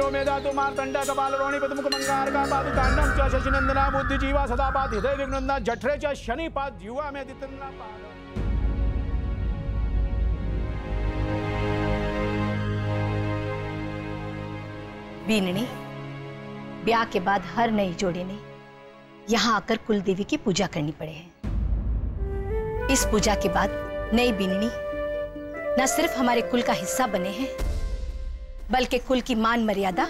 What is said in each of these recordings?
यो मेधातु मार्तंड कपाल रोणी पद्म कुमंगार का पादु कांडम च शशिनंदना बुद्धिजीवा सदापात हृदय विघ्नंदा जठरे च शनिपात युवा में दितंद्रा पाद। बीननी, ब्याह के बाद हर नई जोड़ी ने यहाँ आकर कुल देवी की पूजा करनी पड़े है। इस पूजा के बाद नई बीननी न सिर्फ हमारे कुल का हिस्सा बने हैं, बल्कि कुल की मान मर्यादा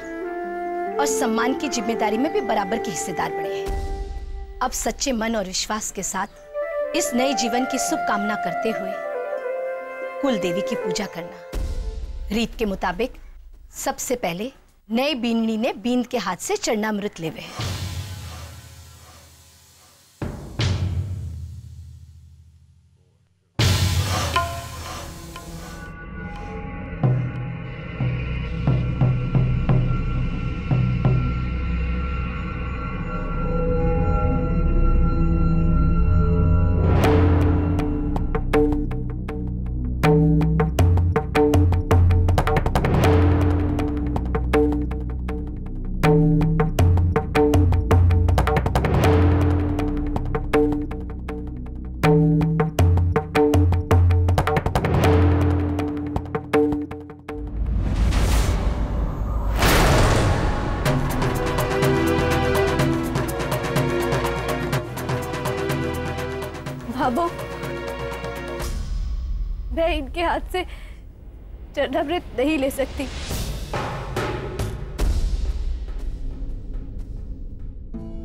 और सम्मान की जिम्मेदारी में भी बराबर के हिस्सेदार बने हैं। अब सच्चे मन और विश्वास के साथ इस नए जीवन की शुभ कामना करते हुए कुल देवी की पूजा करना। रीत के मुताबिक सबसे पहले नई बीननी ने बींद के हाथ से चरणामृत लेवे हैं। भाभो, मैं इनके हाथ से चरणामृत नहीं ले सकती।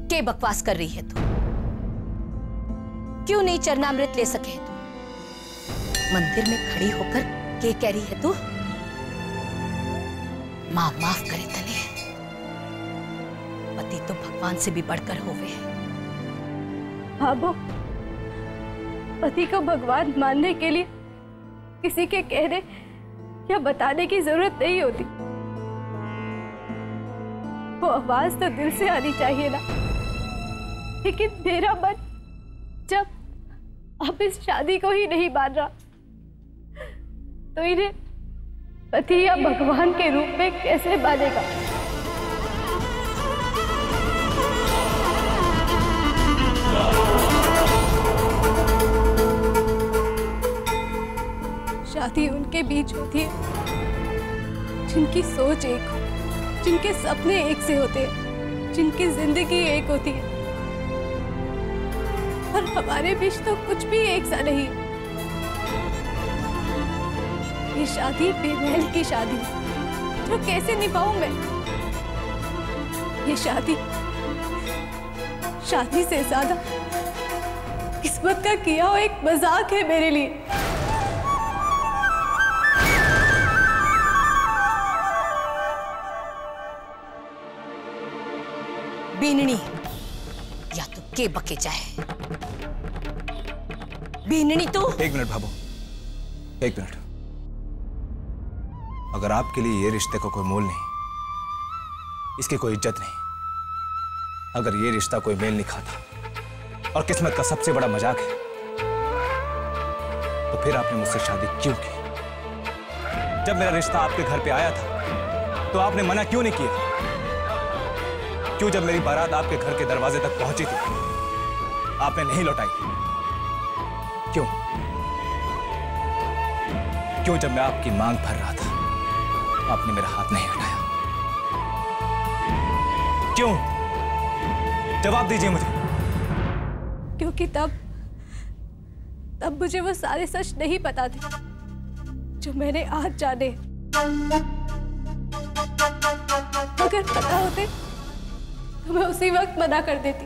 क्या बकवास कर रही है तू? क्यों नहीं चरणामृत ले सके तू? मंदिर में खड़ी होकर क्या कह रही है तू? मां माफ करे तने, पति तो भगवान से भी बढ़कर होवे है। भाभो, पति को भगवान मानने के लिए किसी के कहने या बताने की जरूरत नहीं होती। वो आवाज तो दिल से आनी चाहिए ना। लेकिन मेरा मन जब अब इस शादी को ही नहीं मान रहा, तो इन्हें पति या भगवान के रूप में कैसे मानेगा? शादी उनके बीच होती है जिनकी सोच एक हो, जिनके सपने एक से होते हैं, जिनकी जिंदगी एक होती है। और हमारे बीच तो कुछ भी एक सा नहीं। ये शादी बेमहल की शादी जो कैसे निभाऊं मैं? ये शादी से ज्यादा किस्मत का किया हुआ एक मजाक है मेरे लिए। बीननी, या तो के बके जाए। बीननी तो। एक मिनट भाभो, एक मिनट। अगर आपके लिए ये रिश्ते का कोई मोल नहीं, इसकी कोई इज्जत नहीं, अगर ये रिश्ता कोई मेल नहीं खाता और किस्मत का सबसे बड़ा मजाक है, तो फिर आपने मुझसे शादी क्यों की? जब मेरा रिश्ता आपके घर पे आया था तो आपने मना क्यों नहीं किया? क्यों जब मेरी बारात आपके घर के दरवाजे तक पहुंची थी आपने नहीं लौटाई? क्यों? क्यों जब मैं आपकी मांग भर रहा था आपने मेरा हाथ नहीं हटाया? क्यों? जवाब दीजिए मुझे। क्योंकि तब मुझे वो सारे सच नहीं पता थे जो मैंने आज जाने। अगर पता होते तो मैं उसी वक्त मना कर देती।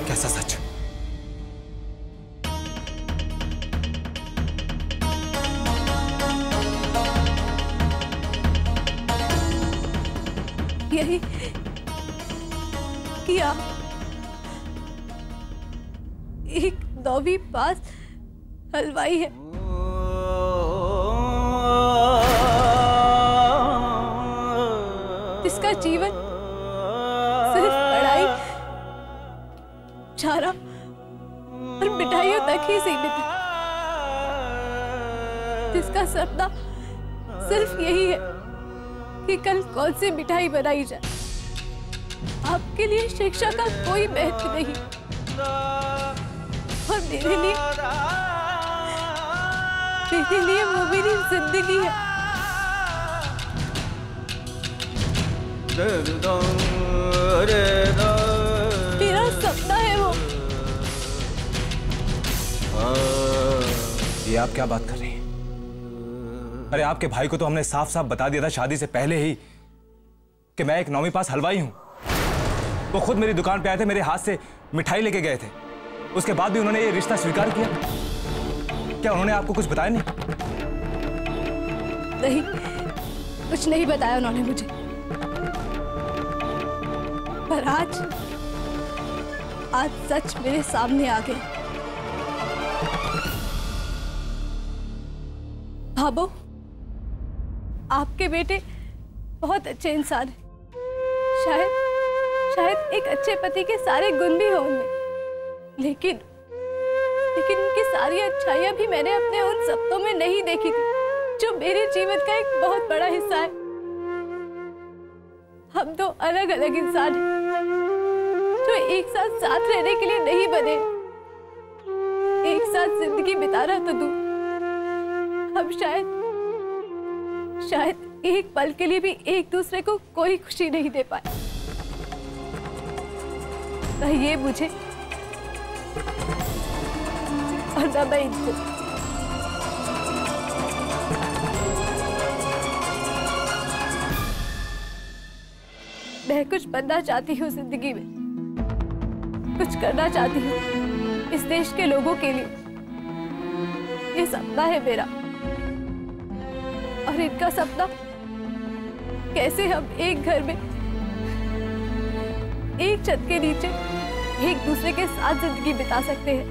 कैसा सच? यही किया एक 9वीं पास हलवाई है। जिसका जीवन सिर्फ पढ़ाई, चारा और मिठाइयों तक ही सीमित है, जिसका सपना सिर्फ यही है कि कल कौन सी मिठाई बनाई जाए। आपके लिए शिक्षा का कोई महत्व नहीं और मेरे लिए वो मेरी जिंदगी है। मेरा सपना है वो। ये आप क्या बात कर रही हैं? अरे आपके भाई को तो हमने साफ साफ बता दिया था शादी से पहले ही कि मैं एक 9वीं पास हलवाई हूं। वो खुद मेरी दुकान पे आए थे, मेरे हाथ से मिठाई लेके गए थे। उसके बाद भी उन्होंने ये रिश्ता स्वीकार किया। क्या उन्होंने आपको कुछ बताया नहीं? नहीं, कुछ नहीं बताया उन्होंने मुझे। पर आज सच मेरे सामने आ गया। भाबो, आपके बेटे बहुत अच्छे इंसान हैं। शायद एक अच्छे पति के सारे गुण भी हों उनमें, लेकिन उनकी सारी अच्छाइयां भी मैंने अपने उन सपनों में नहीं देखी थी, जो मेरे जीवन का एक बहुत बड़ा हिस्सा है। हम दो अलग अलग इंसान हैं, जो एक साथ साथ रहने के लिए नहीं बने। एक साथ जिंदगी बिताना तो दूर, हम शायद एक पल के लिए भी एक दूसरे को कोई खुशी नहीं दे पाए। न ये मुझे और न मैं इनको। मैं कुछ बनना चाहती हूँ जिंदगी में, कुछ करना चाहती हूँ इस देश के लोगों के लिए। ये सपना है मेरा, और इनका सपना। कैसे हम एक घर में एक छत के नीचे एक दूसरे के साथ जिंदगी बिता सकते हैं?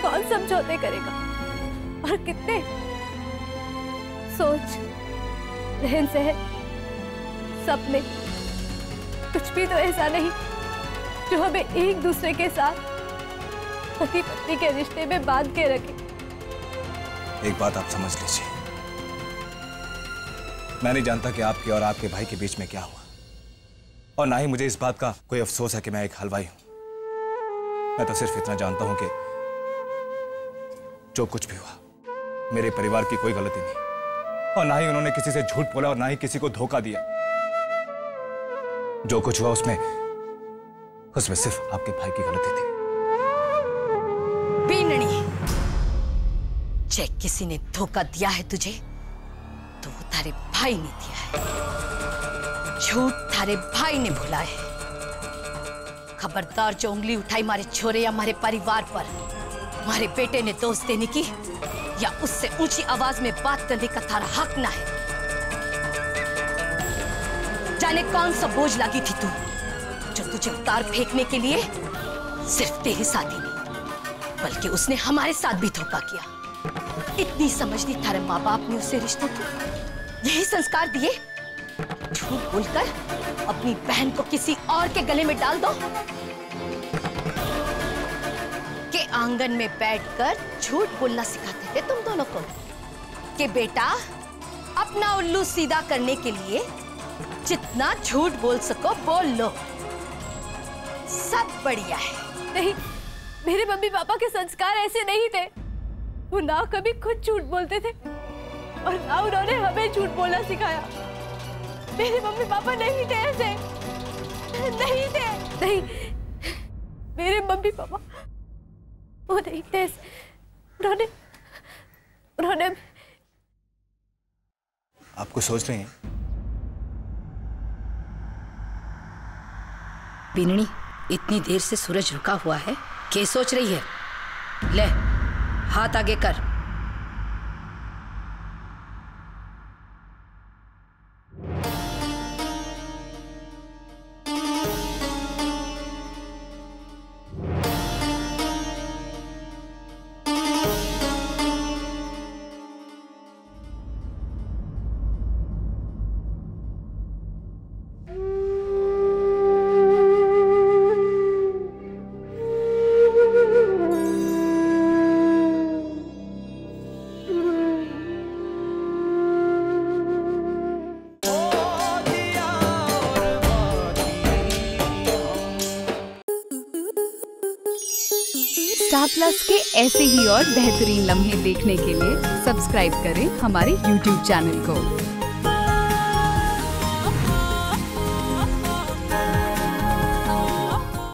कौन समझौते करेगा? और कितने? सोच, रहन सहन, सपने, कुछ भी तो ऐसा नहीं जो हमें एक दूसरे के साथ पति पत्नी के रिश्ते में बांध के रखे। एक बात आप समझ लीजिए, मैं नहीं जानता कि आपके और आपके भाई के बीच में क्या हुआ, और ना ही मुझे इस बात का कोई अफसोस है कि मैं एक हलवाई हूं। मैं तो सिर्फ इतना जानता हूं कि जो कुछ भी हुआ मेरे परिवार की कोई गलती नहीं, और ना ही उन्होंने किसी से झूठ बोला और ना ही किसी को धोखा दिया। जो कुछ हुआ उसमें सिर्फ आपके भाई की गलती थी। बीननी, जब किसी ने धोखा दिया है तुझे तो वो तारे भाई ने दिया है। झूठ तारे भाई ने भुला है। खबरदार जो उंगली उठाई मारे छोरे या हमारे परिवार पर, हमारे बेटे ने दोष देने की या उससे ऊंची आवाज में बात करने का तारा हक ना है। जाने कौन सा बोझ लागी थी तू, जो तुझे उतार फेंकने के लिए सिर्फ तेरे साथ ही नहीं बल्कि उसने हमारे साथ भी धोखा किया। इतनी समझ नहीं थारे माँ बाप ने उसे रिश्तों की, यही संस्कार दिए? झूठ बोलकर अपनी बहन को किसी और के गले में डाल दो, के आंगन में बैठकर झूठ बोलना सिखाते थे तुम दोनों को कि बेटा अपना उल्लू सीधा करने के लिए जितना झूठ बोल सको बोल लो, सब बढ़िया है। नहीं, मेरे मम्मी पापा के संस्कार ऐसे नहीं थे। वो ना कभी खुद झूठ बोलते थे और ना उन्होंने हमें झूठ बोलना सिखाया। मेरे मम्मी पापा नहीं थे ऐसे, नहीं थे। नहीं, मेरे मम्मी पापा वो नहीं थे ऐसे। उन्होंने आप कुछ सोच रहे हैं? बीननी, इतनी देर से सूरज रुका हुआ है, क्या सोच रही है? ले हाथ आगे कर। स्टार प्लस के ऐसे ही और बेहतरीन लम्हे देखने के लिए सब्सक्राइब करें हमारे YouTube चैनल को।